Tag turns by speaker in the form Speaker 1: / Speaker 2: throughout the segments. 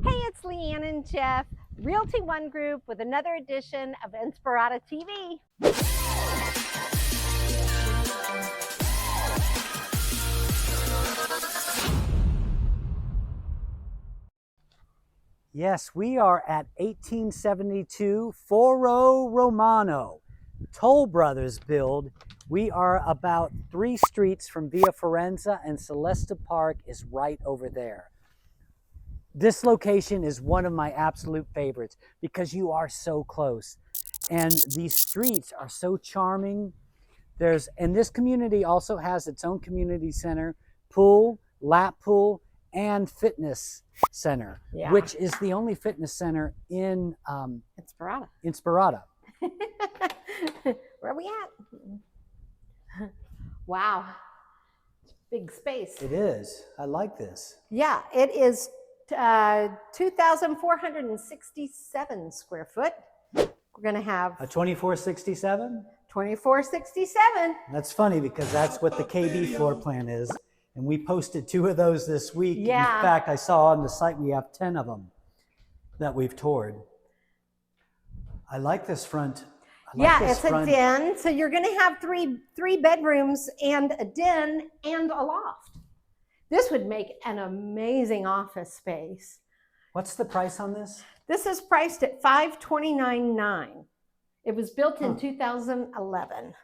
Speaker 1: Hey, it's Leanne and Jeff, Realty One Group with another edition of Inspirada TV.
Speaker 2: Yes, we are at 1872 Foro Romano. Toll Brothers build. We are about 3 streets from Via Forenza, and Celesta Park is right over there. This location is one of my absolute favorites because you are so close. And these streets are so charming. And this community also has its own community center, pool, lap pool, and fitness center, which is the only fitness center in Inspirada.
Speaker 1: Where are we at? Wow, big space.
Speaker 2: It is. I like this.
Speaker 1: Yeah, it is 2,467 square foot. We're going to have
Speaker 2: a 2467?
Speaker 1: 2467.
Speaker 2: That's funny because that's what the KB floor plan is. And we posted 2 of those this week.
Speaker 1: Yeah.
Speaker 2: In fact, I saw on the site we have 10 of them that we've toured. I like this front.
Speaker 1: It's a den. So you're going to have three bedrooms and a den and a loft. This would make an amazing office space.
Speaker 2: What's the price on this?
Speaker 1: This is priced at $529,900. It was built in 2011.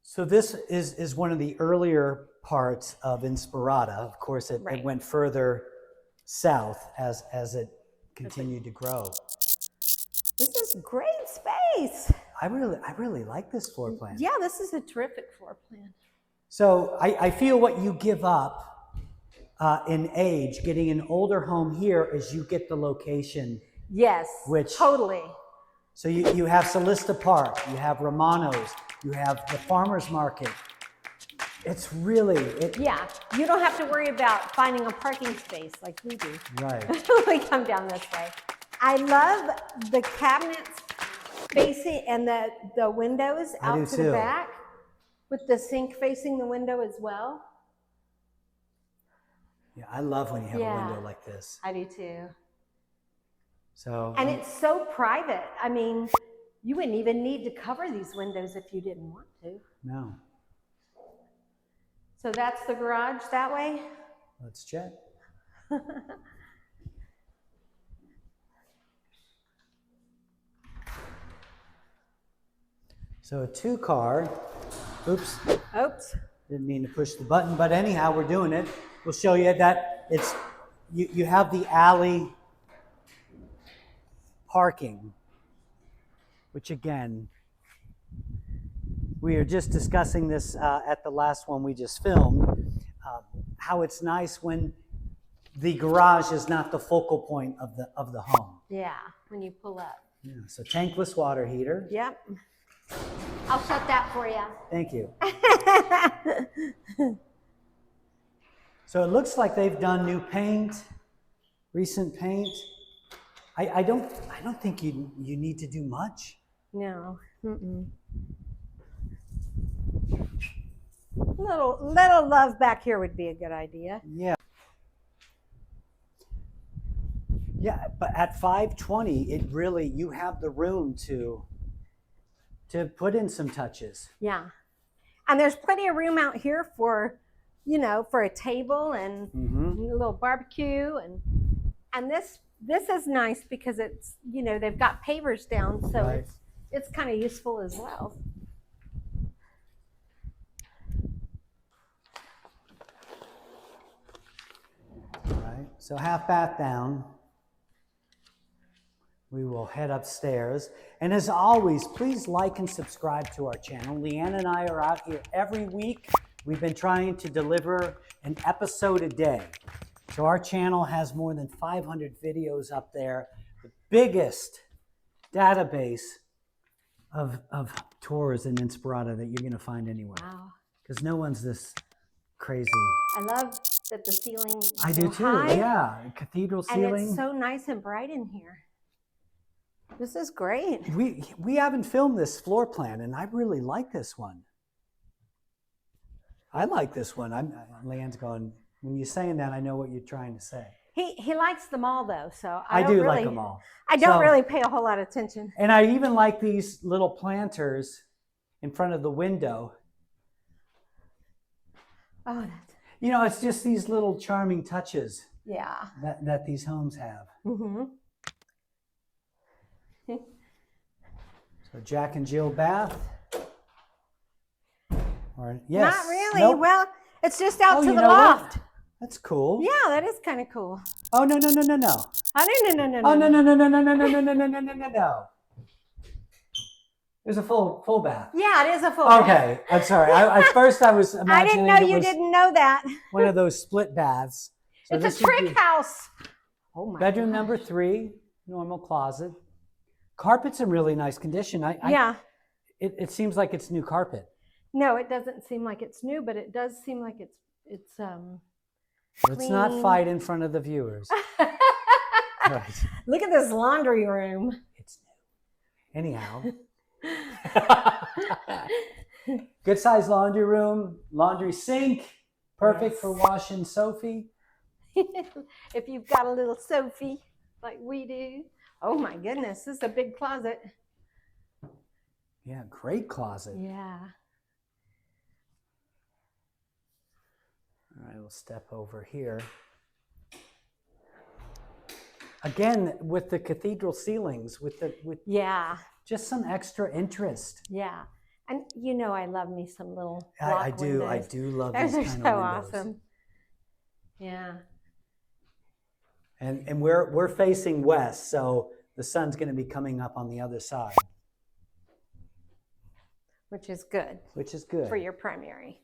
Speaker 2: So this is one of the earlier parts of Inspirada. Of course, it went further south as it continued to grow.
Speaker 1: This is great space.
Speaker 2: I really like this floor plan.
Speaker 1: Yeah, this is a terrific floor plan.
Speaker 2: So I feel what you give up in age, getting an older home here, is you get the location.
Speaker 1: Yes, totally.
Speaker 2: So you have Celesta Park, you have Romano's, you have the farmer's market. It's really...
Speaker 1: Yeah, you don't have to worry about finding a parking space like we do.
Speaker 2: Right.
Speaker 1: We come down this way. I love the cabinets facing and the windows out to the back with the sink facing the window as well.
Speaker 2: Yeah, I love when you have a window like this.
Speaker 1: I do too.
Speaker 2: So,
Speaker 1: and it's so private. I mean, you wouldn't even need to cover these windows if you didn't want to.
Speaker 2: No.
Speaker 1: So that's the garage that way?
Speaker 2: Let's check. So a 2-car. Oops. Didn't mean to push the button, but anyhow, we're doing it. We'll show you that it's you have the alley parking, which again, we are just discussing this at the last one we just filmed, how it's nice when the garage is not the focal point of the home.
Speaker 1: Yeah, when you pull up.
Speaker 2: Yeah, so tankless water heater.
Speaker 1: Yep. I'll shut that for you.
Speaker 2: Thank you. So it looks like they've done new paint, recent paint. I don't think you need to do much.
Speaker 1: No. Little love back here would be a good idea.
Speaker 2: Yeah. Yeah, but at $520, it really, you have the room to put in some touches.
Speaker 1: Yeah. And there's plenty of room out here for, for a table and a little barbecue and this is nice because it's, they've got pavers down, so it's kind of useful as well.
Speaker 2: All right, so half bath down. We will head upstairs. And as always, please like and subscribe to our channel. Leanne and I are out here every week. We've been trying to deliver an episode a day. So our channel has more than 500 videos up there, the biggest database of tours in Inspirada that you're going to find anywhere.
Speaker 1: Wow.
Speaker 2: Because no one's this crazy.
Speaker 1: I love that the ceiling is
Speaker 2: I do too,
Speaker 1: high,
Speaker 2: yeah. Cathedral ceiling.
Speaker 1: And it's so nice and bright in here. This is great.
Speaker 2: We haven't filmed this floor plan, and I really like this one. I like this one. Leanne's going, when you're saying that, I know what you're trying to say.
Speaker 1: He likes them all though, so
Speaker 2: I do like them all.
Speaker 1: I don't really pay a whole lot of attention.
Speaker 2: And I even like these little planters in front of the window.
Speaker 1: Oh, that's...
Speaker 2: You know, it's just these little charming touches
Speaker 1: Yeah.
Speaker 2: that these homes have.
Speaker 1: Mm-hmm.
Speaker 2: So Jack and Jill bath. Or, yes.
Speaker 1: Not really.
Speaker 2: Nope.
Speaker 1: Well, it's just out to
Speaker 2: you
Speaker 1: the
Speaker 2: know what?
Speaker 1: loft.
Speaker 2: That's cool.
Speaker 1: Yeah, that is kind of cool.
Speaker 2: Oh, no.
Speaker 1: Oh, no.
Speaker 2: Oh, no, no. There's a full bath.
Speaker 1: Yeah, it is a full
Speaker 2: Okay, I'm sorry. At first I was imagining
Speaker 1: I didn't know you didn't know that.
Speaker 2: one of those split baths. So
Speaker 1: It's a trick house. Oh my
Speaker 2: bedroom
Speaker 1: gosh.
Speaker 2: number 3, normal closet. Carpet's in really nice condition.
Speaker 1: Yeah.
Speaker 2: It seems like it's new carpet.
Speaker 1: No, it doesn't seem like it's new, but it does seem like it's
Speaker 2: Let's not fight in front of the viewers. Right.
Speaker 1: Look at this laundry room.
Speaker 2: It's new. Anyhow. Good sized laundry room, laundry sink, perfect for washing Sophie.
Speaker 1: If you've got a little Sophie like we do. Oh my goodness, this is a big closet.
Speaker 2: Yeah, great closet.
Speaker 1: Yeah.
Speaker 2: All right, we'll step over here. Again, with the cathedral ceilings, with
Speaker 1: Yeah.
Speaker 2: just some extra interest.
Speaker 1: Yeah. And you know I love me some little
Speaker 2: I
Speaker 1: block
Speaker 2: do
Speaker 1: windows.
Speaker 2: love
Speaker 1: Those
Speaker 2: these
Speaker 1: are
Speaker 2: kind
Speaker 1: so
Speaker 2: of windows.
Speaker 1: awesome. Yeah.
Speaker 2: And we're facing west, so the sun's going to be coming up on the other side.
Speaker 1: Which is good.
Speaker 2: Which is good.
Speaker 1: For your primary.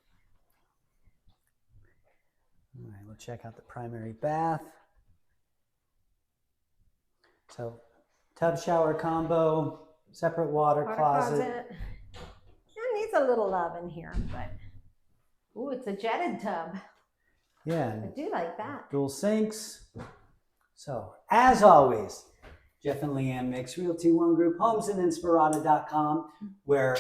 Speaker 2: All right, we'll check out the primary bath. So, tub shower combo, separate water closet.
Speaker 1: It needs a little love in here, but ooh, it's a jetted tub.
Speaker 2: Yeah.
Speaker 1: I do like that.
Speaker 2: Dual sinks. So, as always, Jeff and Leanne Mix Realty One Group, homesandinspirada.com, where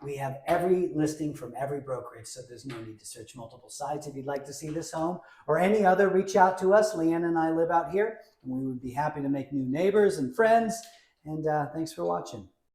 Speaker 2: we have every listing from every brokerage, so there's no need to search multiple sites. If you'd like to see this home or any other, reach out to us. Leanne and I live out here, and we would be happy to make new neighbors and friends. And thanks for watching.